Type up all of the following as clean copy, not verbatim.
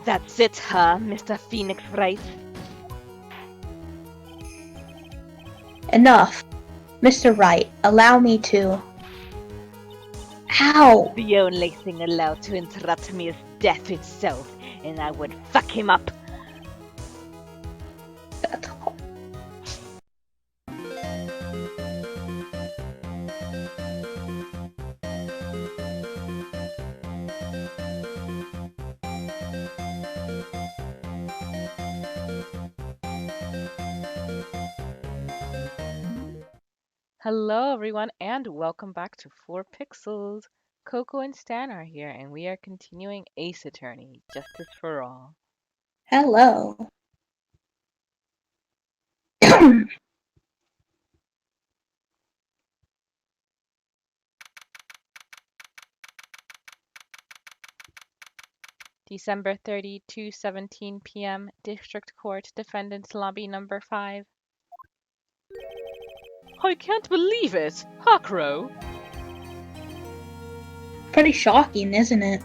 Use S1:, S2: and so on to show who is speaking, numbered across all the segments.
S1: That's it, huh, Mr. Phoenix Wright?
S2: Enough. Mr. Wright, allow me to... Ow!
S1: The only thing allowed to interrupt me is death itself, and I would fuck him up.
S2: That's
S1: Hello, everyone, and welcome back to 4 Pixels. Coco and Stan are here, and we are continuing Ace Attorney, Justice for All.
S2: Hello.
S1: December 30, 2:17 p.m., District Court, Defendant's Lobby number 5. I can't believe it! Hakro!
S2: Pretty shocking, isn't it?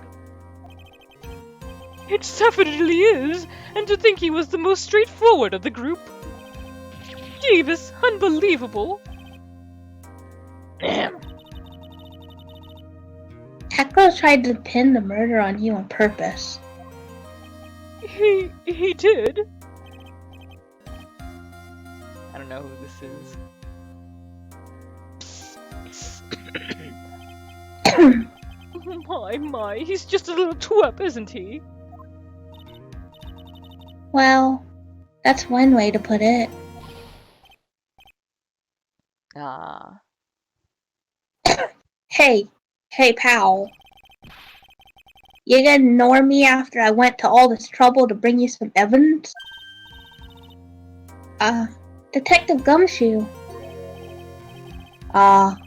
S1: It definitely is! And to think he was the most straightforward of the group! Davis, unbelievable! Damn!
S2: Hakro tried to pin the murder on you on purpose.
S1: He did? I don't know who this is. My, he's just a little twerp, isn't he?
S2: Well, that's one way to put it.
S1: Ah.
S2: Hey, pal. You gonna ignore me after I went to all this trouble to bring you some evidence? Detective Gumshoe.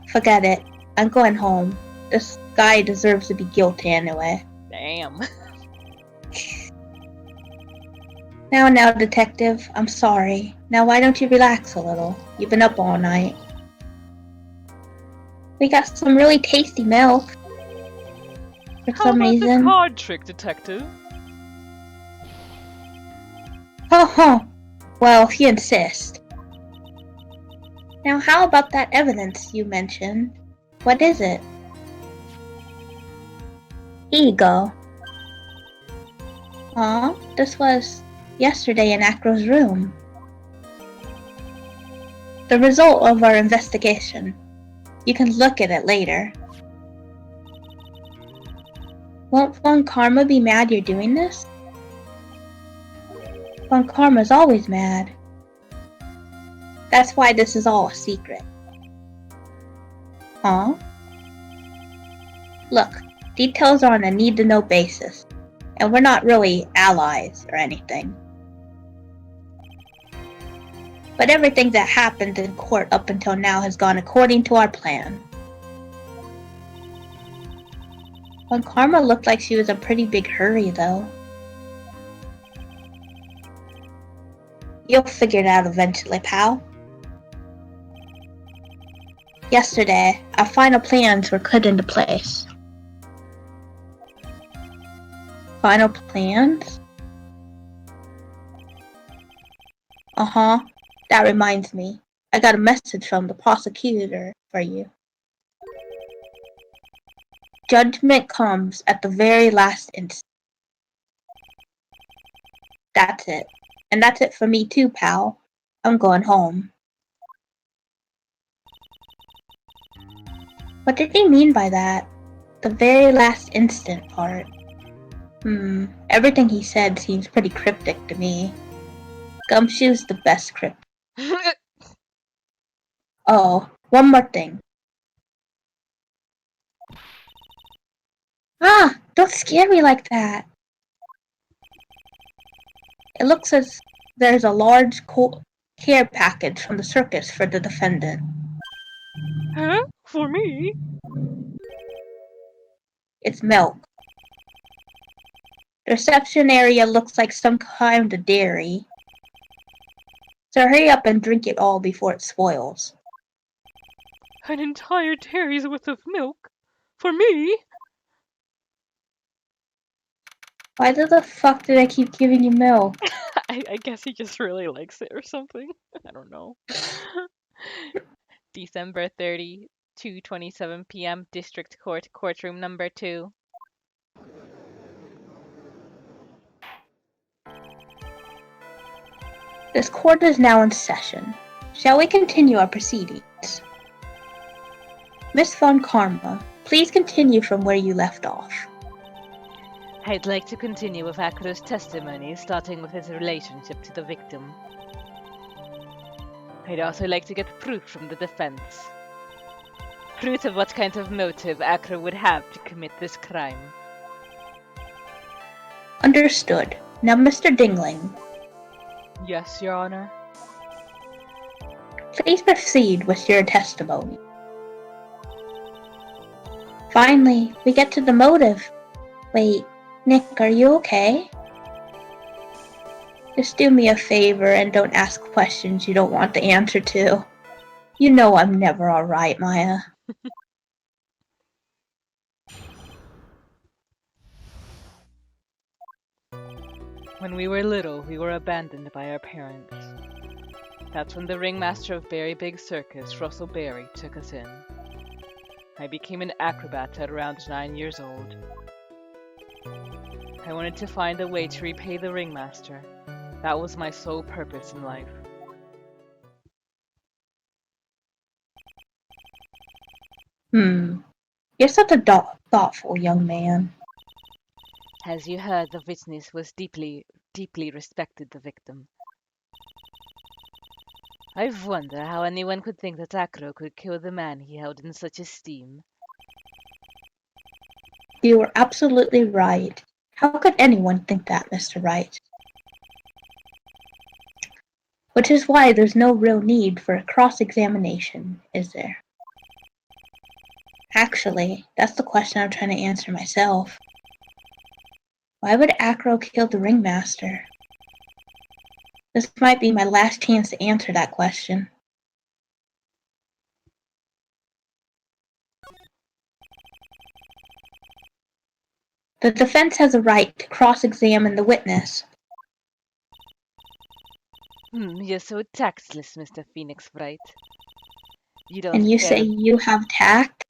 S2: Forget it. I'm going home. This guy deserves to be guilty anyway.
S1: Damn.
S2: Now, Detective, I'm sorry. Now why don't you relax a little? You've been up all night. We got some really tasty milk. For
S1: How
S2: some
S1: about
S2: reason.
S1: the card trick, Detective?
S2: Oh, well, if you insist. Now, how about that evidence you mentioned? What is it? Here you go. This was yesterday in Acro's room. The result of our investigation. You can look at it later. Won't Von Karma be mad you're doing this? Von Karma's always mad. That's why this is all a secret. Huh? Look, details are on a need-to-know basis, and we're not really allies or anything. But everything that happened in court up until now has gone according to our plan. Von Karma looked like she was in a pretty big hurry, though. You'll figure it out eventually, pal. Yesterday, our final plans were put into place. Final plans? That reminds me. I got a message from the prosecutor for you. Judgment comes at the very last instant. That's it. And that's it for me too, pal. I'm going home. What did he mean by that? The very last instant part. Everything he said seems pretty cryptic to me. Gumshoe's the best cryptic. Oh, one more thing. Don't scare me like that. It looks as there's a large care package from the circus for the defendant.
S1: Huh? For me?
S2: It's milk. The reception area looks like some kind of dairy. So hurry up and drink it all before it spoils.
S1: An entire dairy's worth of milk? For me?
S2: Why the fuck did I keep giving you milk?
S1: I guess he just really likes it or something. I don't know. December 30, 2:27 p.m. District Court, courtroom number 2.
S2: This court is now in session. Shall we continue our proceedings? Miss Von Karma, please continue from where you left off.
S1: I'd like to continue with Akro's testimony, starting with his relationship to the victim. I'd also like to get proof from the defense. Proof of what kind of motive Akro would have to commit this crime.
S2: Understood. Now, Mr. Dingling,
S1: Yes, Your Honor.
S2: please proceed with your testimony. Finally, we get to the motive. Wait, Nick, are you okay? Just do me a favor and don't ask questions you don't want the answer to. You know I'm never alright, Maya.
S1: When we were little, we were abandoned by our parents. That's when the ringmaster of Berry Big Circus, Russell Berry, took us in. I became an acrobat at around 9 years old. I wanted to find a way to repay the ringmaster. That was my sole purpose in life.
S2: You're such a thoughtful young man.
S1: As you heard, the witness was deeply respected the victim. I wonder how anyone could think that Akro could kill the man he held in such esteem.
S2: You were absolutely right. How could anyone think that, Mr. Wright? Which is why there's no real need for a cross-examination, is there? Actually, that's the question I'm trying to answer myself. Why would Akro kill the ringmaster? This might be my last chance to answer that question. The defense has a right to cross-examine the witness.
S1: You're so tactless, Mr. Phoenix Wright. You don't
S2: And you
S1: care.
S2: say you have tact?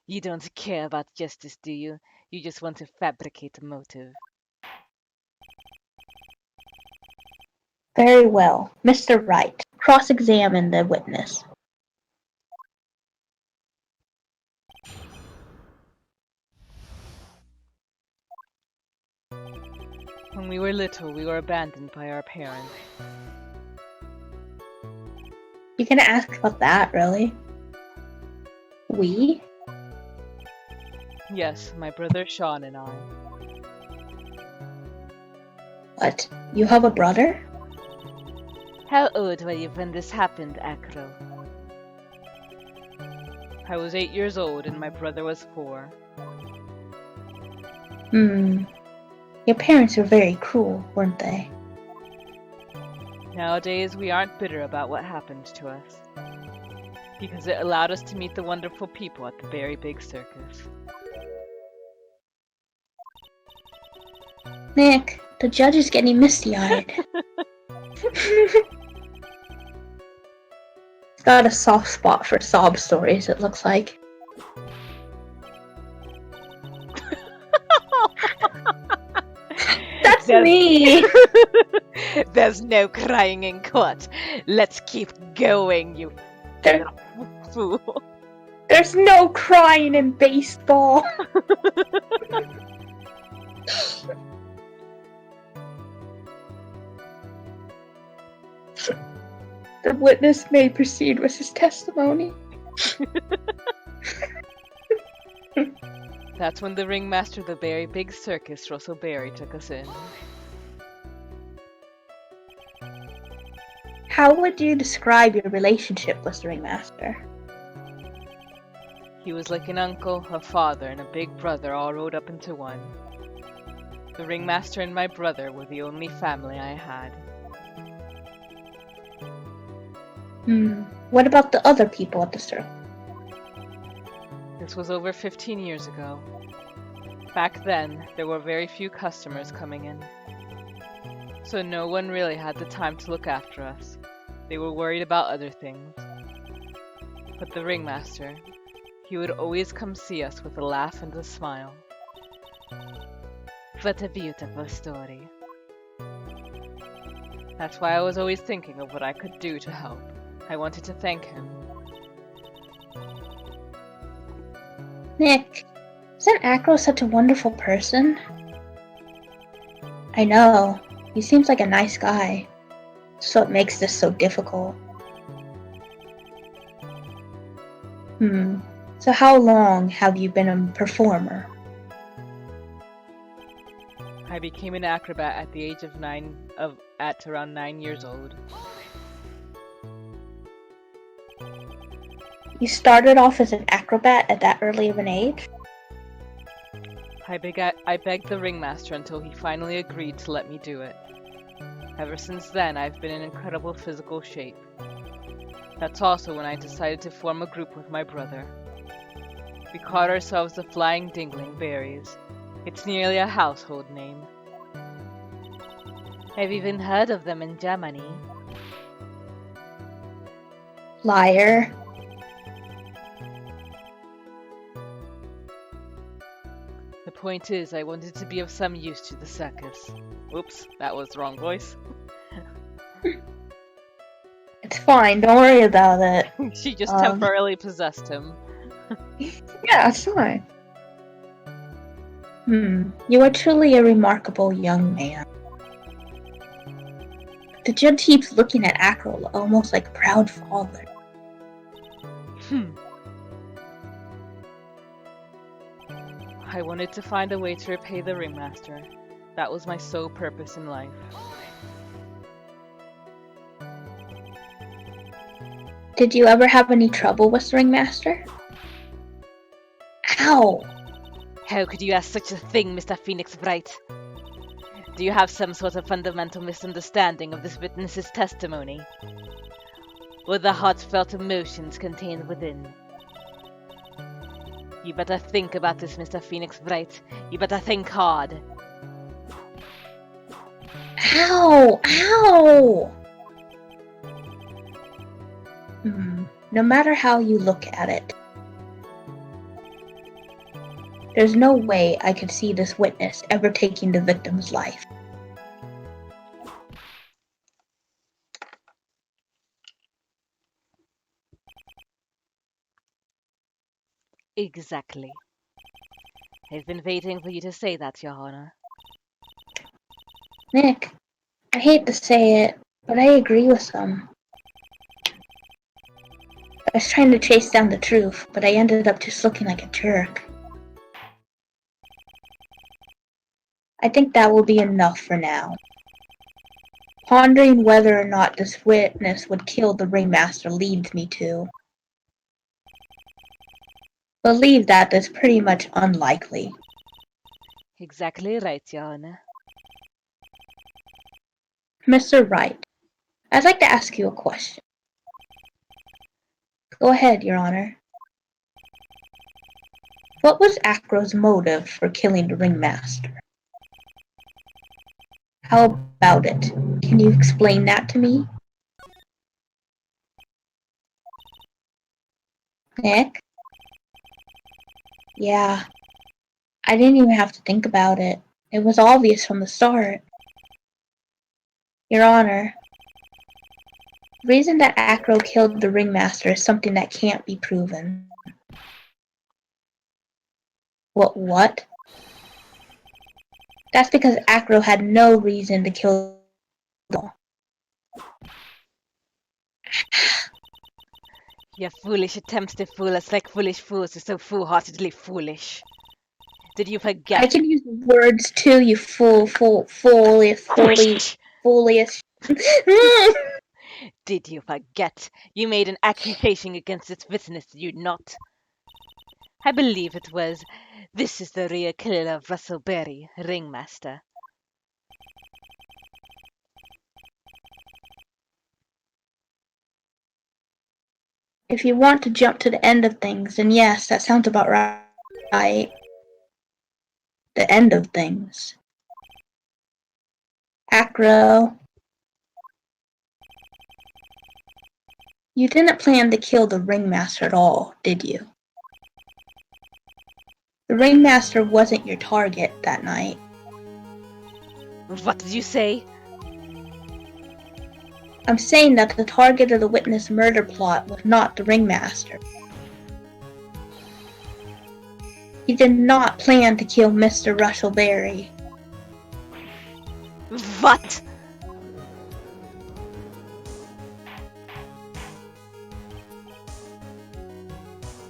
S1: You don't care about justice, do you? You just want to fabricate a motive.
S2: Very well. Mr. Wright, cross-examine the witness.
S1: When we were little, we were abandoned by our parents.
S2: You gonna ask about that, really? We?
S1: Yes, my brother Sean and I.
S2: What? You have a brother?
S1: How old were you when this happened, Akro? I was 8 years old and my brother was 4.
S2: Your parents were very cruel, weren't they?
S1: Nowadays, we aren't bitter about what happened to us, because it allowed us to meet the wonderful people at the Berry Big Circus.
S2: Nick, the judge is getting misty-eyed. Got a soft spot for sob stories, it looks like. That's me!
S1: There's no crying in court. Let's keep going, you fool.
S2: There's no crying in baseball! The witness may proceed with his testimony.
S1: That's when the ringmaster of the Berry Big Circus, Russell Berry, took us in.
S2: How would you describe your relationship with the ringmaster?
S1: He was like an uncle, a father, and a big brother all rolled up into one. The ringmaster and my brother were the only family I had.
S2: What about the other people at the circle?
S1: This was over 15 years ago. Back then, there were very few customers coming in, so no one really had the time to look after us. They were worried about other things. But the ringmaster, he would always come see us with a laugh and a smile. What a beautiful story. That's why I was always thinking of what I could do to help. I wanted to thank him.
S2: Nick, isn't Acro such a wonderful person? I know. He seems like a nice guy. So it makes this so difficult. So how long have you been a performer?
S1: I became an acrobat at the age of around 9 years old.
S2: You started off as an acrobat at that early of an age?
S1: I begged the ringmaster until he finally agreed to let me do it. Ever since then, I've been in incredible physical shape. That's also when I decided to form a group with my brother. We called ourselves the Flying Dingling Berries. It's nearly a household name. I've even heard of them in Germany.
S2: Liar.
S1: The point is, I wanted to be of some use to the circus. Oops, that was the wrong voice.
S2: It's fine, don't worry about it.
S1: She just temporarily possessed him.
S2: Yeah, it's fine. You are truly a remarkable young man. The judge keeps looking at Acro almost like a proud father.
S1: I wanted to find a way to repay the ringmaster. That was my sole purpose in life.
S2: Did you ever have any trouble with the ringmaster? Ow!
S1: How could you ask such a thing, Mr. Phoenix Wright? Do you have some sort of fundamental misunderstanding of this witness's testimony? Or the heartfelt emotions contained within? You better think about this, Mr. Phoenix Wright. You better think hard.
S2: Ow! Ow! No matter how you look at it, there's no way I could see this witness ever taking the victim's life.
S1: Exactly. I've been waiting for you to say that, Your Honor.
S2: Nick, I hate to say it, but I agree with some. I was trying to chase down the truth, but I ended up just looking like a jerk. I think that will be enough for now. Pondering whether or not this witness would kill the ringmaster leads me to believe that is pretty much unlikely.
S1: Exactly right, Your Honor.
S2: Mr. Wright, I'd like to ask you a question. Go ahead, Your Honor. What was Acro's motive for killing the ringmaster? How about it? Can you explain that to me? Nick? Yeah. I didn't even have to think about it. It was obvious from the start. Your Honor, the reason that Acro killed the ringmaster is something that can't be proven. What? That's because Acro had no reason to kill them.
S1: Your foolish attempts to fool us like foolish fools are so foolhardily foolish. Did you forget?
S2: I can use words too, you foolish.
S1: Did you forget? You made an accusation against this witness, did you not? I believe it was, this is the real killer of Russell Berry, ringmaster.
S2: If you want to jump to the end of things, then yes, that sounds about right. the end of things. Acro, you didn't plan to kill the ringmaster at all, did you? The ringmaster wasn't your target that night.
S1: What did you say?
S2: I'm saying that the target of the witness murder plot was not the ringmaster. He did not plan to kill Mr. Russell Berry.
S1: What?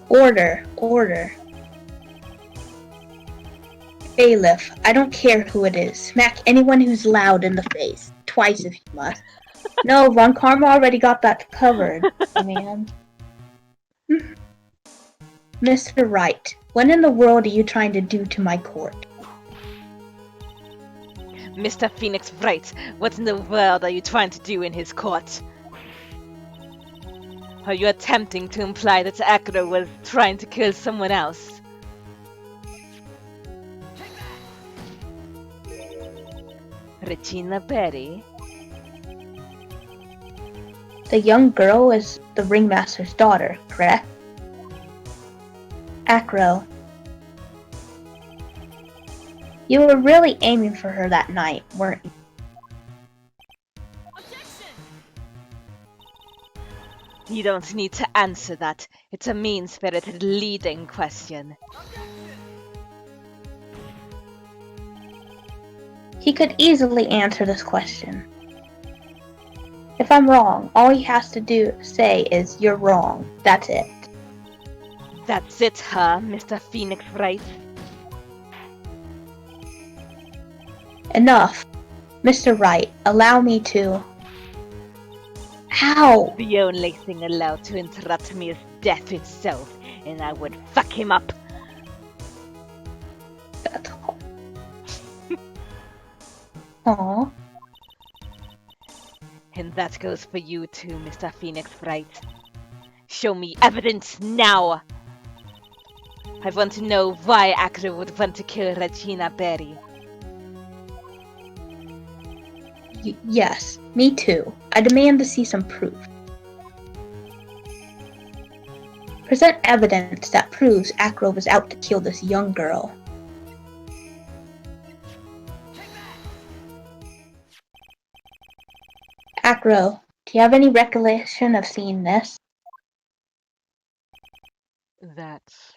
S2: Order, order. Bailiff, I don't care who it is. Smack anyone who's loud in the face. Twice if you must. No, Von Karma already got that covered, man. Mr. Wright, what in the world are you trying to do to my court?
S1: Mr. Phoenix Wright, what in the world are you trying to do in his court? Are you attempting to imply that Acro was trying to kill someone else? Regina Berry?
S2: The young girl is the ringmaster's daughter, correct? Acro, you were really aiming for her that night, weren't you?
S1: You don't need to answer that. It's a mean-spirited leading question.
S2: He could easily answer this question. If I'm wrong, all he has to say is, you're wrong. That's it.
S1: That's it, huh, Mr. Phoenix Wright?
S2: Enough. Mr. Wright, allow me to... Ow!
S1: The only thing allowed to interrupt me is death itself, and I would fuck him up.
S2: That's all. Aww.
S1: And that goes for you too, Mr. Phoenix Wright. Show me evidence now! I want to know why Acro would want to kill Regina Berry.
S2: Yes, me too. I demand to see some proof. Present evidence that proves Acro was out to kill this young girl. Acro, do you have any recollection of seeing this?
S1: That's...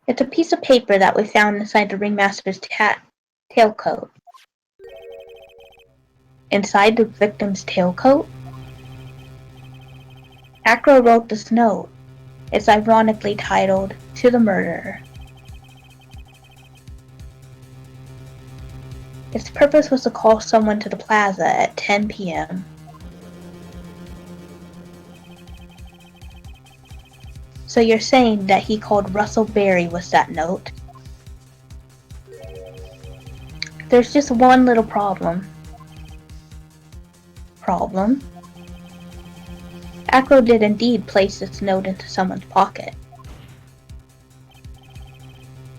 S2: It's a piece of paper that we found inside the ringmaster's tailcoat. Inside the victim's tailcoat? Acro wrote this note. It's ironically titled, "To the Murderer." Its purpose was to call someone to the plaza at 10 p.m. So you're saying that he called Russell Berry was that note? There's just one little problem. Problem? Acro did indeed place this note into someone's pocket.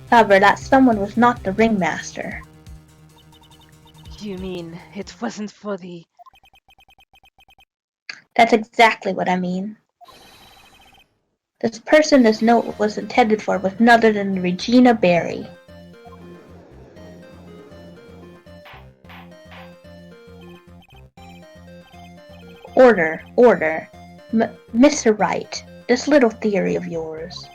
S2: However, that someone was not the ringmaster.
S1: You mean it wasn't for the...
S2: That's exactly what I mean. This person this note was intended for was none other than Regina Berry. Order, order. Mr. Wright, this little theory of yours.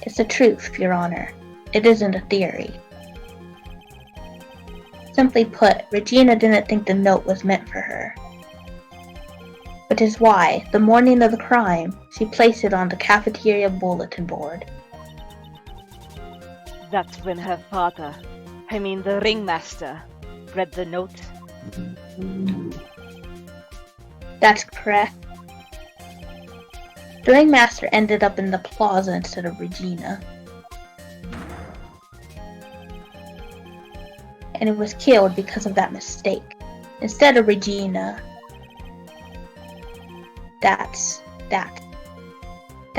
S2: It's the truth, Your Honor. It isn't a theory. Simply put, Regina didn't think the note was meant for her. Which is why, the morning of the crime, she placed it on the cafeteria bulletin board.
S1: That's when her father, the ringmaster, read the note.
S2: That's correct. The ringmaster ended up in the plaza instead of Regina. And it was killed because of that mistake. Instead of Regina. That's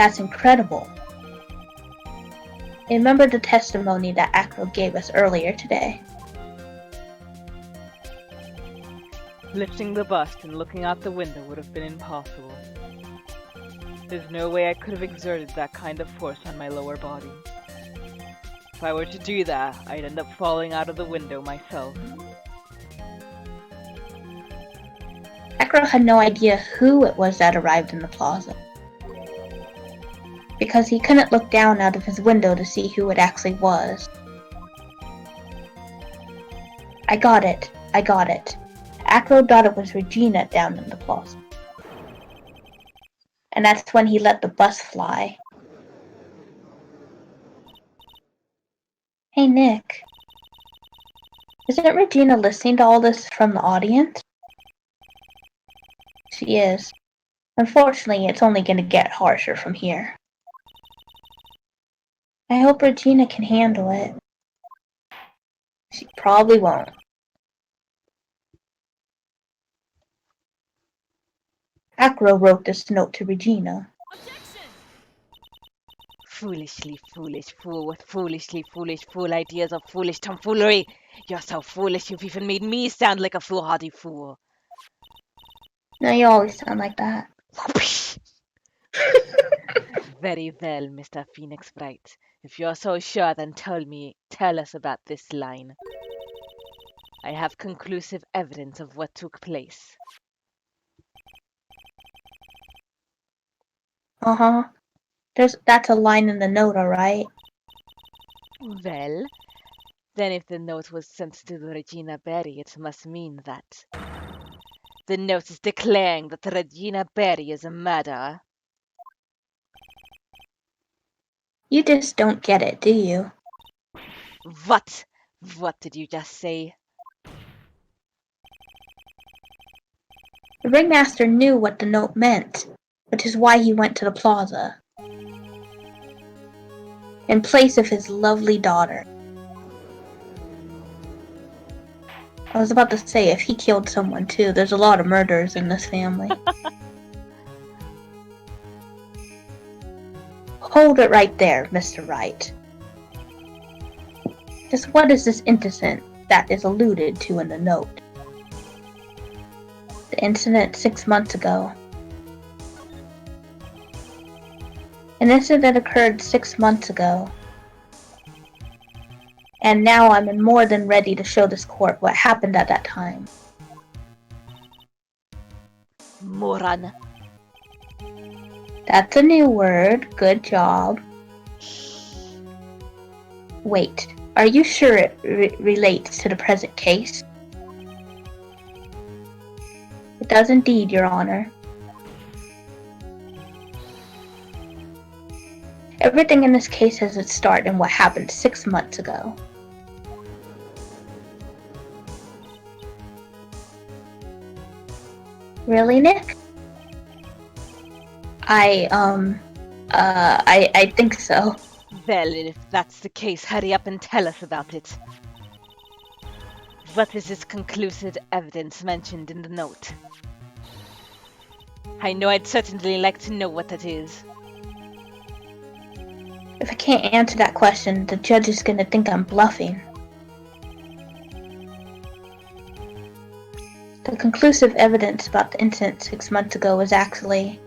S2: That's incredible. Remember the testimony that Acro gave us earlier today?
S1: Lifting the bust and looking out the window would have been impossible. There's no way I could have exerted that kind of force on my lower body. If I were to do that, I'd end up falling out of the window myself.
S2: Acro had no idea who it was that arrived in the plaza, because he couldn't look down out of his window to see who it actually was. I got it. Acro thought it was Regina down in the plaza. And that's when he let the bus fly. Hey Nick, isn't Regina listening to all this from the audience? She is. Unfortunately, it's only going to get harsher from here. I hope Regina can handle it. She probably won't. Acro wrote this note to Regina.
S1: Foolishly foolish fool with foolishly foolish fool ideas of foolish tomfoolery. You're so foolish you've even made me sound like a foolhardy fool.
S2: No, you always sound like that.
S1: Very well, Mr. Phoenix Bright. If you're so sure, then tell us about this line. I have conclusive evidence of what took place.
S2: Uh-huh. That's a line in the note, alright?
S1: Well, then if the note was sent to Regina Berry, it must mean that. The note is declaring that Regina Berry is a murderer.
S2: You just don't get it, do you?
S1: What? What did you just say?
S2: The ringmaster knew what the note meant, which is why he went to the plaza. In place of his lovely daughter. I was about to say, if he killed someone too, there's a lot of murders in this family. Hold it right there, Mr. Wright. Just what is this incident that is alluded to in the note? The incident 6 months ago. An incident occurred 6 months ago. And now I'm more than ready to show this court what happened at that time.
S1: Moron.
S2: That's a new word. Good job. Wait, are you sure it relates to the present case? It does indeed, Your Honor. Everything in this case has its start in what happened 6 months ago. Really, Nick? I think so.
S1: Well, if that's the case, hurry up and tell us about it. What is this conclusive evidence mentioned in the note? I know I'd certainly like to know what that is.
S2: If I can't answer that question, the judge is gonna think I'm bluffing. The conclusive evidence about the incident 6 months ago was actually...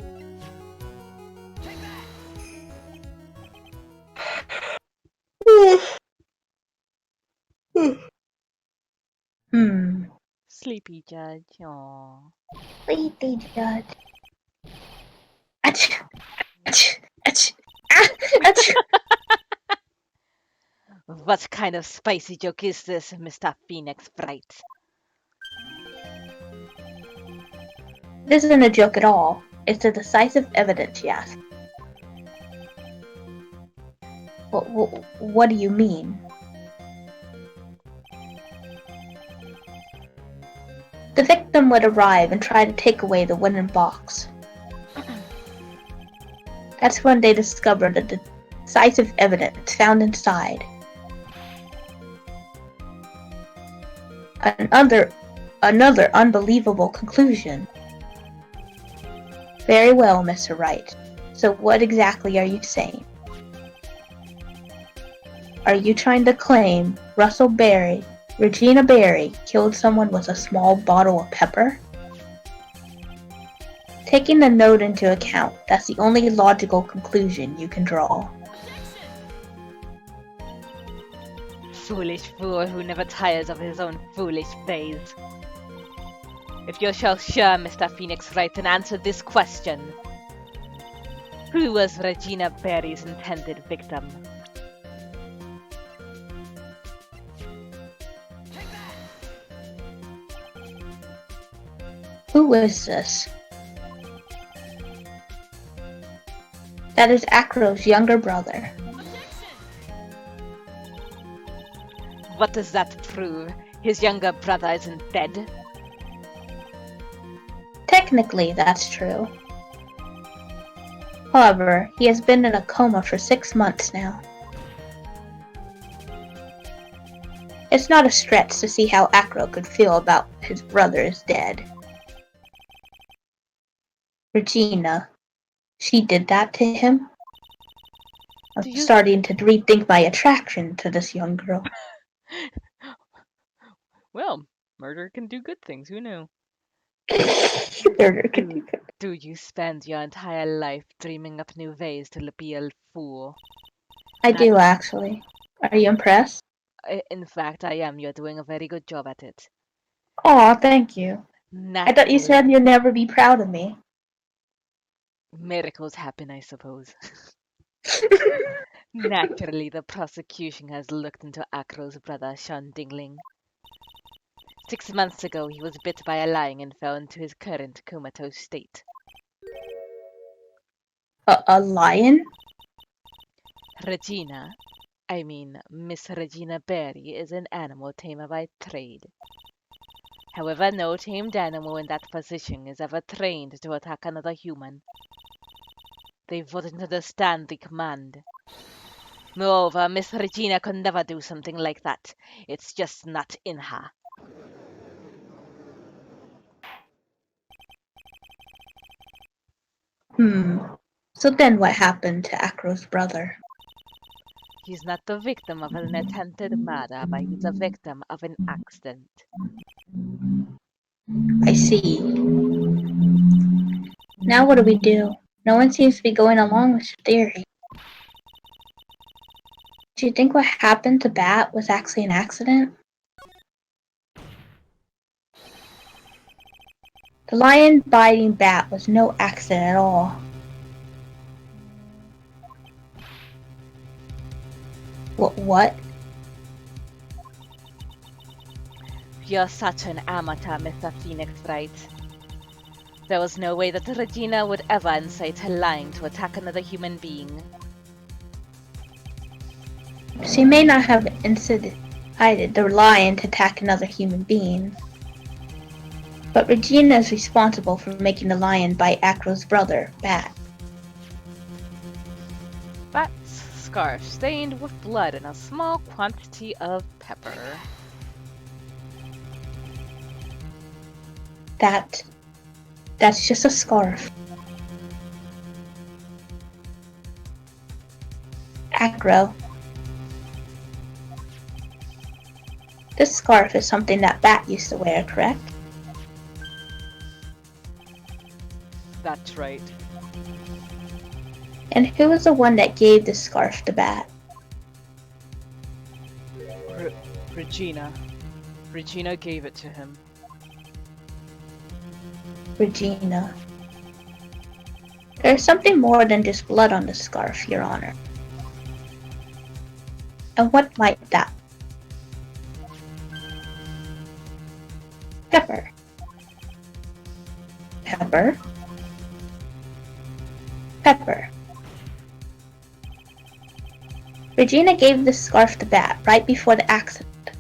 S1: Sleepy Judge, aww.
S2: Sleepy Judge. Achoo! Achoo! Achoo! Ah! Achoo!
S1: What kind of spicy joke is this, Mr. Phoenix Bright?
S2: This isn't a joke at all. It's a decisive evidence, yes. What do you mean? The victim would arrive and try to take away the wooden box. That's when they discovered the decisive evidence found inside. Another unbelievable conclusion. Very well, Mr. Wright. So what exactly are you saying? Are you trying to claim Russell Berry, Regina Berry, killed someone with a small bottle of pepper? Taking the note into account, that's the only logical conclusion you can draw.
S1: Foolish fool who never tires of his own foolish ways. If you shall sure Mr. Phoenix right and answer this question. Who was Regina Berry's intended victim?
S2: Who is this? That is Acro's younger brother.
S1: What does that prove? His younger brother isn't dead?
S2: Technically, that's true. However, he has been in a coma for 6 months now. It's not a stretch to see how Acro could feel about his brother is dead. Regina, she did that to him? I'm starting to rethink my attraction to this young girl.
S1: Well, murder can do good things, who knew? Do you spend your entire life dreaming up new ways to be a fool?
S2: I do, actually. Are you impressed?
S1: In fact, I am. You're doing a very good job at it.
S2: Aw, thank you.
S1: Naturally,
S2: I thought you said you'd never be proud of me.
S1: Miracles happen, I suppose. Naturally, the prosecution has looked into Acro's brother, Sean Dingling. 6 months ago, he was bit by a lion and fell into his current comatose state.
S2: A lion?
S1: Regina, Miss Regina Berry, is an animal tamer by trade. However, no tamed animal in that position is ever trained to attack another human. They wouldn't understand the command. Moreover, Miss Regina could never do something like that. It's just not in her.
S2: So then what happened to Acro's brother?
S1: He's not the victim of an attempted murder, but he's a victim of an accident.
S2: I see. Now what do we do? No one seems to be going along with your theory. Do you think what happened to Bat was actually an accident? The lion biting Bat was no accident at all. What?
S1: You're such an amateur, Mr. Phoenix, right? There was no way that Regina would ever incite her lion to attack another human being.
S2: She may not have incited the lion to attack another human being. But Regina is responsible for making the lion bite Acro's brother, Bat.
S1: Bat's scarf stained with blood and a small quantity of pepper.
S2: That's just a scarf. Acro. This scarf is something that Bat used to wear, correct?
S1: That's right.
S2: And who was the one that gave this scarf to Bat?
S1: Regina. Regina gave it to him.
S2: Regina. There's something more than just blood on the scarf, Your Honor. And what might that be? Pepper. Pepper. Pepper. Regina gave this scarf to Bat right before the accident,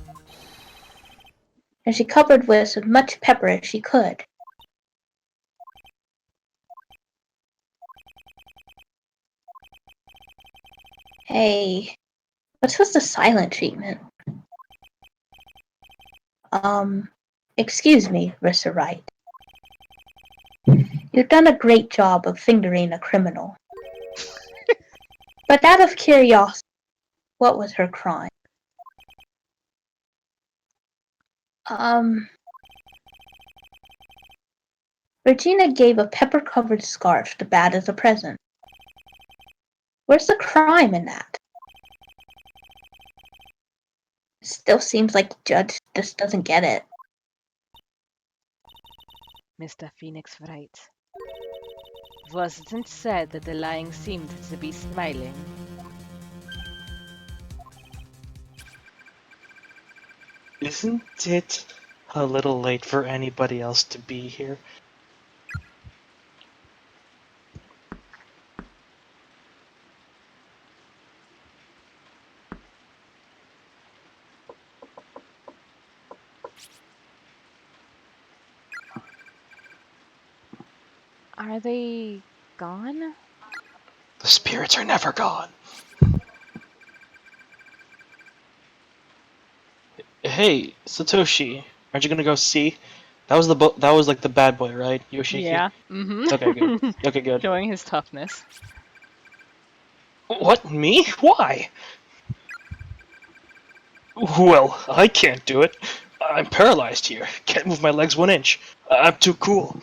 S2: and she covered with as much pepper as she could. Hey, what's with the silent treatment? Excuse me, Mr. Wright. You've done a great job of fingering a criminal. But out of curiosity, what was her crime? Regina gave a pepper-covered scarf to Bad as a present. Where's the crime in that? Still seems like the judge just doesn't get it.
S1: Mr. Phoenix Wright. Wasn't said that the lying seemed to be smiling.
S3: Isn't it a little late for anybody else to be here?
S1: Are they gone?
S3: The spirits are never gone. Hey, Satoshi, aren't you gonna go see? That was that was like the bad boy, right? Yoshiki?
S1: Yeah. Mm-hmm.
S3: Okay, good. Okay, good.
S1: Showing his toughness.
S3: What, me? Why? Well, I can't do it. I'm paralyzed here. Can't move my legs 1 inch. I'm too cool.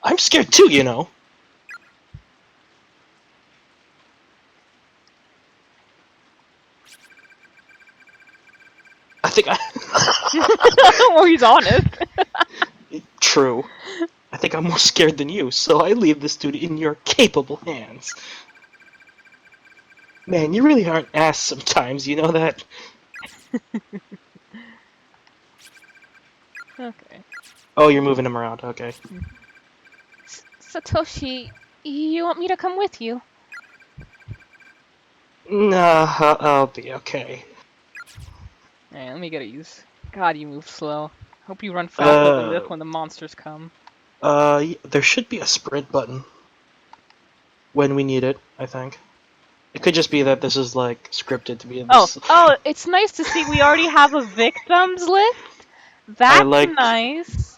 S3: I'm scared too, you know. I think
S1: Well, he's honest.
S3: True. I think I'm more scared than you, so I leave this duty in your capable hands. Man, you really aren't ass sometimes, you know that?
S1: Okay.
S3: Oh, you're moving him around, okay.
S1: Satoshi, you want me to come with you?
S3: Nah, I'll be okay.
S1: Alright, let me get a use. God, you move slow. Hope you run faster than this when the monsters come.
S3: There should be a sprint button. When we need it, I think. It could just be that this is, like, scripted to be in this.
S1: Oh, it's nice to see we already have a victims list. That's nice.